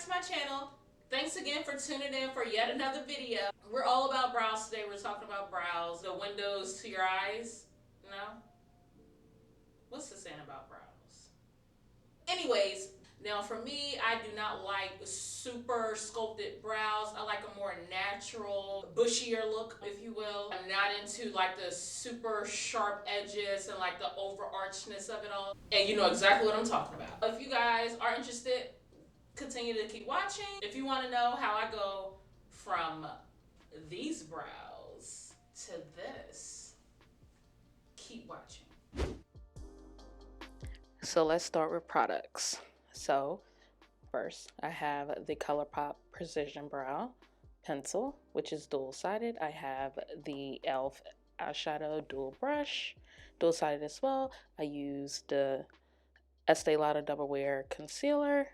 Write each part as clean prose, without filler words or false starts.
to my channel. Thanks again for tuning in for yet another video. We're all about brows today. We're talking about brows, the windows to your eyes. No? What's the saying about brows? Anyways, now for me, I do not like super sculpted brows. I like a more natural, bushier look, if you will. I'm not into like the super sharp edges and like the overarchness of it all. And you know exactly what I'm talking about. If you guys are interested, continue to keep watching. If you want to know how I go from these brows to this, keep watching. So let's start with products. So first, I have the Colourpop Precision Brow Pencil, which is dual-sided. I have the e.l.f. Eyeshadow Dual Brush, dual-sided as well. I use the Estee Lauder Double Wear Concealer.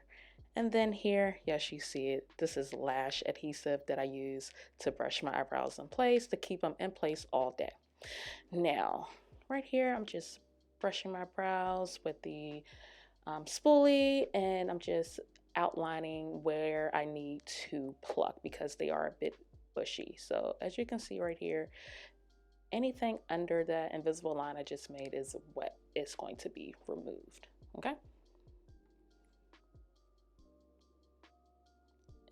And then here, yes, you see it. This is Lash adhesive that I use to brush my eyebrows in place, to keep them in place all day. Now, right here, I'm just brushing my brows with the spoolie, and I'm just outlining where I need to pluck because they are a bit bushy. So as you can see right here, anything under that invisible line I just made is what is going to be removed. Okay.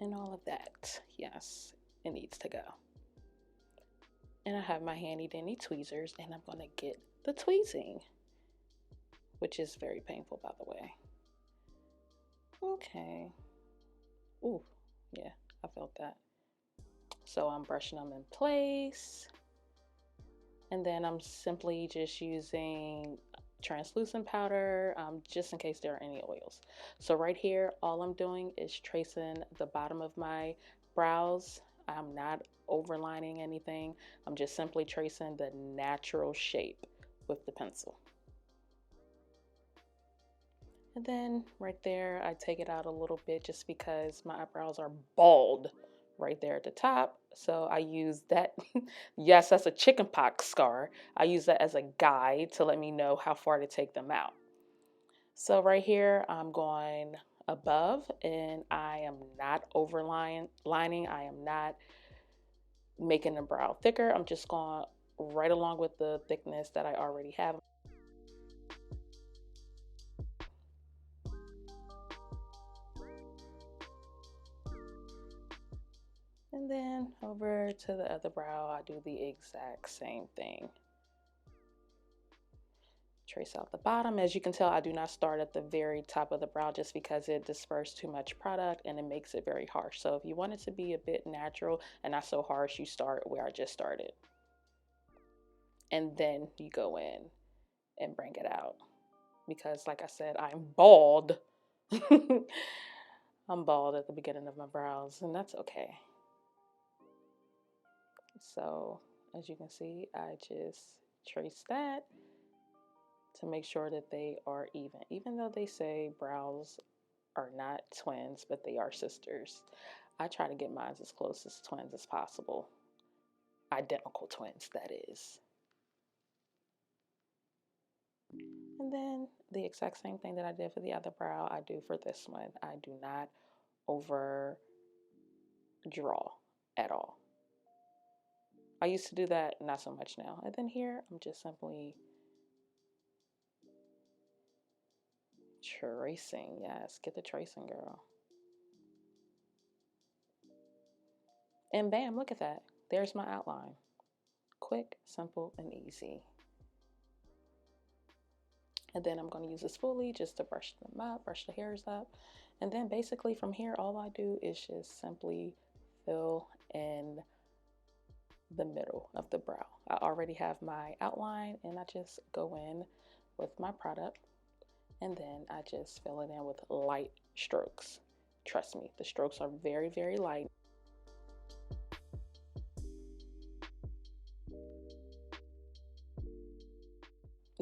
And all of that, yes, it needs to go. And I have my handy dandy tweezers, and I'm going to get the tweezing, which is very painful, by the way. Okay. Ooh, yeah, I felt that. So I'm brushing them in place, and then I'm simply just using translucent powder, just in case there are any oils. So right here, all I'm doing is tracing the bottom of my brows. I'm not overlining anything. I'm just simply tracing the natural shape with the pencil. And then right there, I take it out a little bit just because my eyebrows are bald right there at the top. So I use that. Yes, that's a chickenpox scar. I use that as a guide to let me know how far to take them out. So right here, I'm going above, and I am not lining. I am not making the brow thicker. I'm just going right along with the thickness that I already have. And then over to the other brow, I do the exact same thing. Trace out the bottom. As you can tell, I do not start at the very top of the brow just because it disperses too much product and it makes it very harsh. So if you want it to be a bit natural and not so harsh, you start where I just started. And then you go in and bring it out. Because like I said, I'm bald. I'm bald at the beginning of my brows, and that's okay. So as you can see, I just trace that to make sure that they are even though they say brows are not twins, but they are sisters. I try to get mine as close as twins as possible. Identical twins, that is. And then the exact same thing that I did for the other brow, I do for this one. I do not over draw at all. I used to do that, not so much now. And then here, I'm just simply tracing. Yes, get the tracing, girl. And bam, look at that. There's my outline. Quick, simple, and easy. And then I'm going to use a spoolie just to brush them up, brush the hairs up. And then basically from here, all I do is just simply fill in the middle of the brow. I already have my outline, and I just go in with my product, and then I just fill it in with light strokes. Trust me, the strokes are very, very light.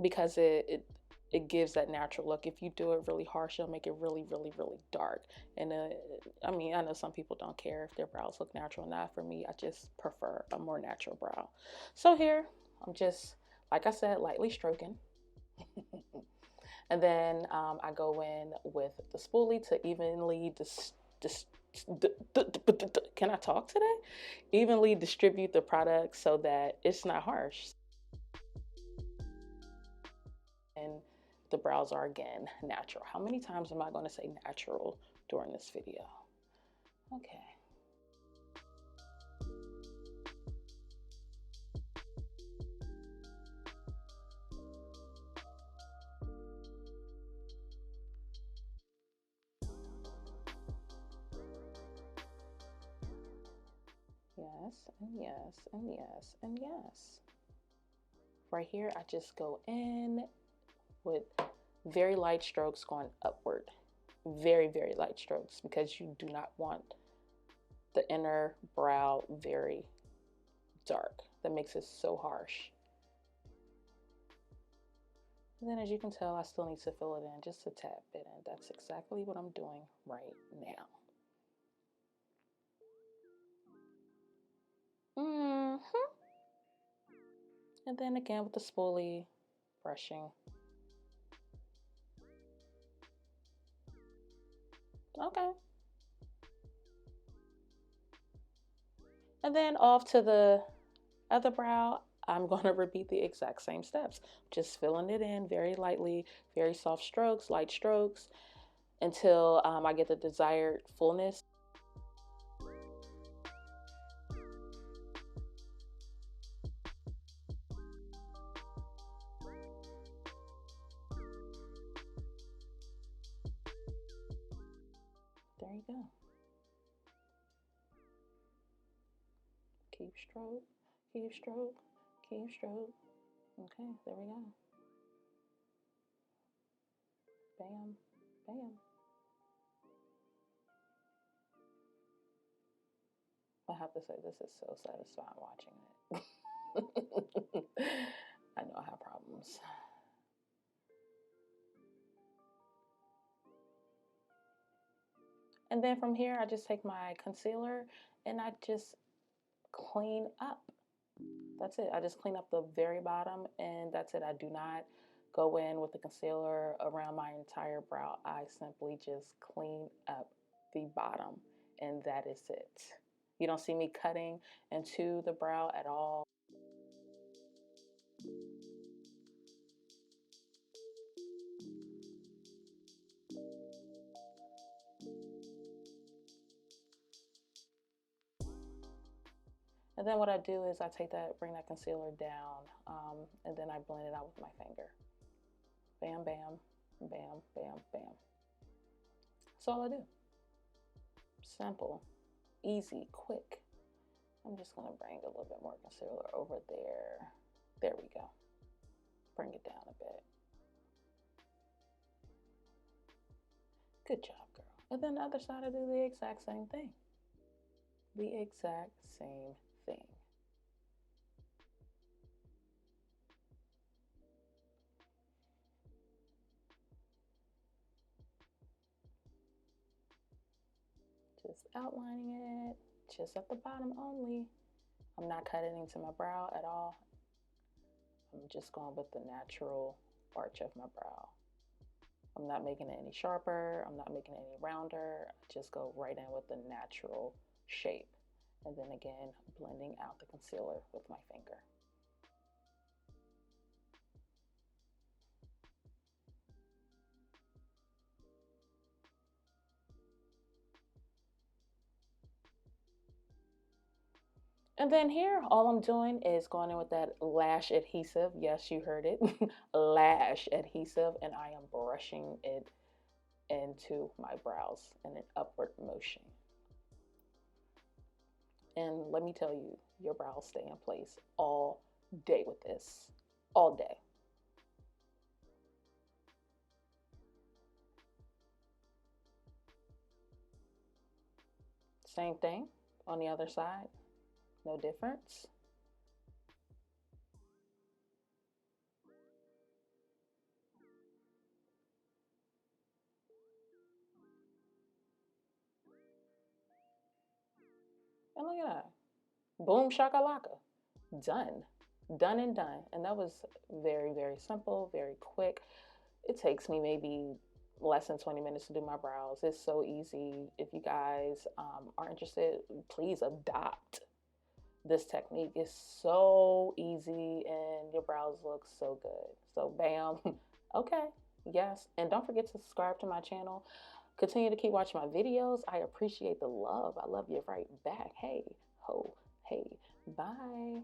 Because it gives that natural look. If you do it really harsh, it'll make it really, really, really dark. And I mean, I know some people don't care if their brows look natural or not. For me, I just prefer a more natural brow. So here, I'm just, like I said, lightly stroking. And then I go in with the spoolie to evenly can I talk today? Evenly distribute the product so that it's not harsh. And the brows are again natural. How many times am I going to say natural during this video? Okay. Yes, and yes, and yes, and yes. Right here, I just go in with very light strokes going upward. Very, very light strokes, because you do not want the inner brow very dark. That makes it so harsh. And then, as you can tell, I still need to fill it in just a tad bit, and that's exactly what I'm doing right now. And then again with the spoolie, brushing. Okay. And then off to the other brow, I'm going to repeat the exact same steps. Just filling it in very lightly, very soft strokes, light strokes, until I get the desired fullness. There you go. Keep stroke, keep stroke, keep stroke. Okay, there we go. Bam, bam. I have to say, this is so satisfying watching it. I know I have problems. And then from here, I just take my concealer and I just clean up. That's it. I just clean up the very bottom, and that's it. I do not go in with the concealer around my entire brow. I simply just clean up the bottom, and that is it. You don't see me cutting into the brow at all. And then what I do is I bring that concealer down, and then I blend it out with my finger. Bam, bam, bam, bam, bam. That's all I do. Simple, easy, quick. I'm just going to bring a little bit more concealer over there. There we go. Bring it down a bit. Good job, girl. And then the other side, I do the exact same thing. The exact same thing. Just outlining it, just at the bottom only. I'm not cutting into my brow at all. I'm just going with the natural arch of my brow. I'm not making it any sharper. I'm not making it any rounder. I just go right in with the natural shape. And then again, blending out the concealer with my finger. And then here, all I'm doing is going in with that lash adhesive. Yes, you heard it. Lash adhesive. And I am brushing it into my brows in an upward motion. And let me tell you, your brows stay in place all day with this. All day. Same thing on the other side. No difference. And look at that. Boom shakalaka. Done. Done and done. And that was very, very simple, very quick. It takes me maybe less than 20 minutes to do my brows. It's so easy. If you guys are interested, please adopt this technique. Is so easy and your brows look so good. So bam. Okay, yes, and don't forget to subscribe to my channel. Continue to keep watching my videos. I appreciate the love. I love you right back. Hey ho, hey, bye.